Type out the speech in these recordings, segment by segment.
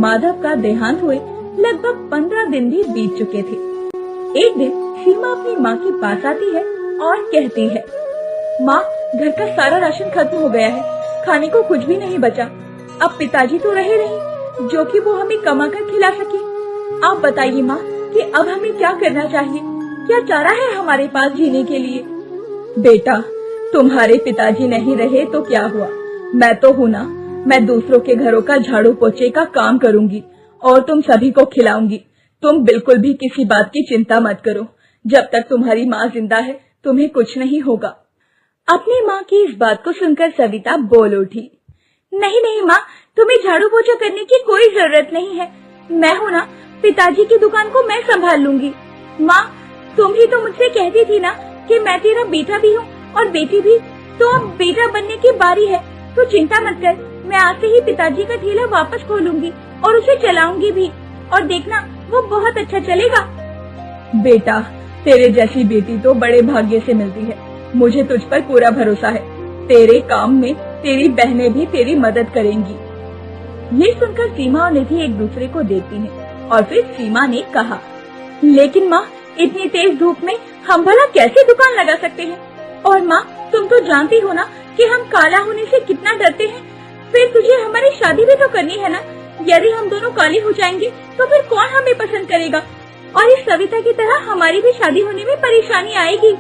माधव का देहांत हुए लगभग 15 दिन भी बीत चुके थे। एक दिन सीमा अपनी माँ के पास आती है और कहती है, माँ, घर का सारा राशन खत्म हो गया है, खाने को कुछ भी नहीं बचा। अब पिताजी तो रहे नहीं जो कि वो हमें कमा कर खिला सके। आप बताइए माँ कि अब हमें क्या करना चाहिए, क्या चारा है हमारे पास जीने के लिए। बेटा, तुम्हारे पिताजी नहीं रहे तो क्या हुआ, मैं तो हूँ ना। मैं दूसरों के घरों का झाड़ू पोछे का काम करूँगी और तुम सभी को खिलाऊंगी। तुम बिल्कुल भी किसी बात की चिंता मत करो। जब तक तुम्हारी माँ जिंदा है तुम्हें कुछ नहीं होगा। अपनी माँ की इस बात को सुनकर सविता बोल उठी, नहीं नहीं माँ, तुम्हें झाड़ू पोछा करने की कोई जरूरत नहीं है। मैं हूँ ना, पिताजी की दुकान को मैं संभाल लूंगी। माँ, तुम ही तो मुझसे कहती थी ना कि मैं तेरा बेटा भी हूँ और बेटी भी, तो अब बेटा बनने की बारी है। तो चिंता मत कर, मैं आज से ही पिताजी का ठेला वापस खोलूंगी और उसे चलाऊंगी भी, और देखना वो बहुत अच्छा चलेगा। बेटा, तेरे जैसी बेटी तो बड़े भाग्य से मिलती है। मुझे तुझ पर पूरा भरोसा है। तेरे काम में तेरी बहनें भी तेरी मदद करेंगी। ये सुनकर सीमा और निधि एक दूसरे को देखती हैं और फिर सीमा ने कहा, लेकिन माँ, इतनी तेज धूप में हम भला कैसे दुकान लगा सकते हैं। और माँ, तुम तो जानती हो ना कि हम काला होने से कितना डरते हैं। फिर तुझे हमारी शादी भी तो करनी है ना। यदि हम दोनों काले हो जाएंगे तो फिर कौन हमें पसंद करेगा, और इस सविता की तरह हमारी भी शादी होने में परेशानी आएगी।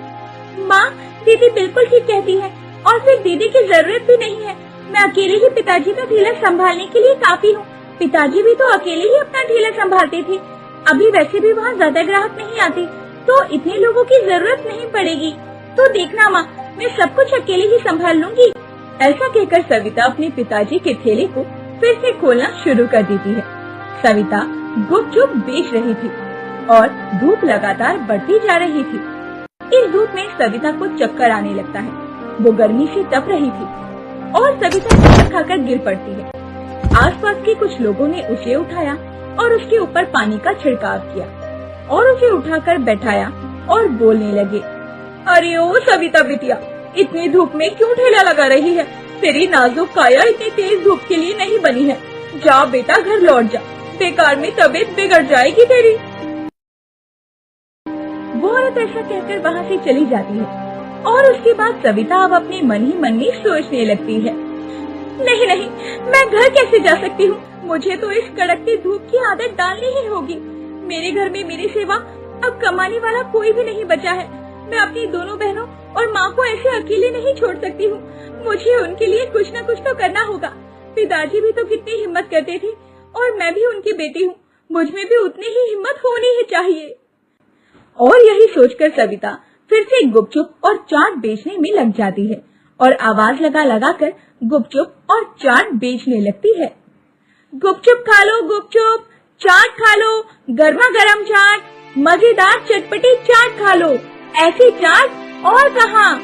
माँ, दीदी बिल्कुल ठीक कहती है, और फिर दीदी की जरूरत भी नहीं है। मैं अकेले ही पिताजी का ठेला संभालने के लिए काफी हूँ। पिताजी भी तो अकेले ही अपना ठेला संभालते थे। अभी वैसे भी वहाँ ज्यादा ग्राहक नहीं आते, तो इतने लोगों की जरूरत नहीं पड़ेगी। तो देखना माँ, मैं सब कुछ अकेले ही संभाल लूंगी। ऐसा कहकर सविता अपने पिताजी के ठेले को फिर से खोलना शुरू कर देती है। सविता गुपचुप बेच रही थी और धूप लगातार बढ़ती जा रही थी। इस धूप में सविता को चक्कर आने लगता है। वो गर्मी से तप रही थी और सविता चक्कर खाकर गिर पड़ती है। आसपास के कुछ लोगों ने उसे उठाया और उसके ऊपर पानी का छिड़काव किया और उसे उठाकर बैठाया और बोलने लगे, अरे ओ सविता बिटिया, इतनी धूप में क्यों ठेला लगा रही है। तेरी नाजुक काया इतनी तेज धूप के लिए नहीं बनी है। जा बेटा, घर लौट जा, बेकार में तबीयत बिगड़ जाएगी तेरी। वो औरत ऐसा कहकर वहाँ से चली जाती है और उसके बाद सविता अब अपने मन ही मन में सोचने लगती है, नहीं नहीं, मैं घर कैसे जा सकती हूँ। मुझे तो इस कड़कती धूप की आदत डालनी ही होगी। मेरे घर में मेरी सेवा अब कमाने वाला कोई भी नहीं बचा है। मैं अपनी दोनों बहनों और माँ को ऐसे अकेले नहीं छोड़ सकती हूँ। मुझे उनके लिए कुछ न कुछ तो करना होगा। पिताजी भी तो कितनी हिम्मत करते थे और मैं भी उनकी बेटी हूँ। मुझ में भी उतनी ही हिम्मत होनी ही चाहिए। और यही सोचकर सविता फिर से गुपचुप और चाट बेचने में लग जाती है और आवाज लगा लगा कर गुपचुप और चाट बेचने लगती है। गुपचुप खा लो गुपचुप, चाट खा लो, गर्मा गर्म चाट, मजेदार चटपटी चाट खा लो, ऐसी चाट और कहाँ।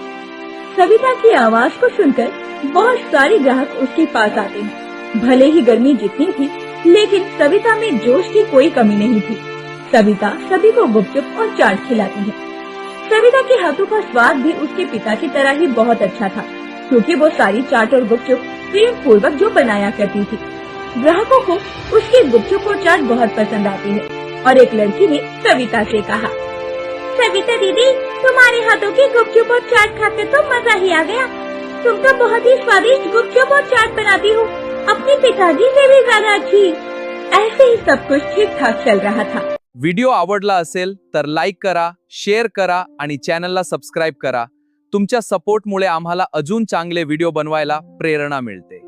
सविता की आवाज को सुनकर बहुत सारे ग्राहक उसके पास आते हैं। भले ही गर्मी जितनी थी, लेकिन सविता में जोश की कोई कमी नहीं थी। सविता सभी को गुपचुप और चाट खिलाती है। सविता के हाथों का स्वाद भी उसके पिता की तरह ही बहुत अच्छा था, क्योंकि वो सारी चाट और गुपचुप प्रेम पूर्वक जो बनाया करती थी। ग्राहकों को उसकी गुपचुप और चाट बहुत पसंद आती है और एक लड़की ने सविता से कहा, सविता दीदी, तुम्हारे हाथों की गुपचुप और चाट खाकर तो मजा ही आ गया। तुम तो बहुत ही स्वादिष्ट गुपचुप और चाट बनाती हो, अपने पिताजी से भी ज्यादा अच्छी। ऐसे ही सब कुछ ठीक ठाक चल रहा था। व्हिडिओ आवडला असेल तर लाईक करा, शेअर करा आणि चॅनलला सबस्क्राईब करा। तुमच्या सपोर्टमुळे आम्हाला अजून चांगले व्हिडिओ बनवायला प्रेरणा मिळते।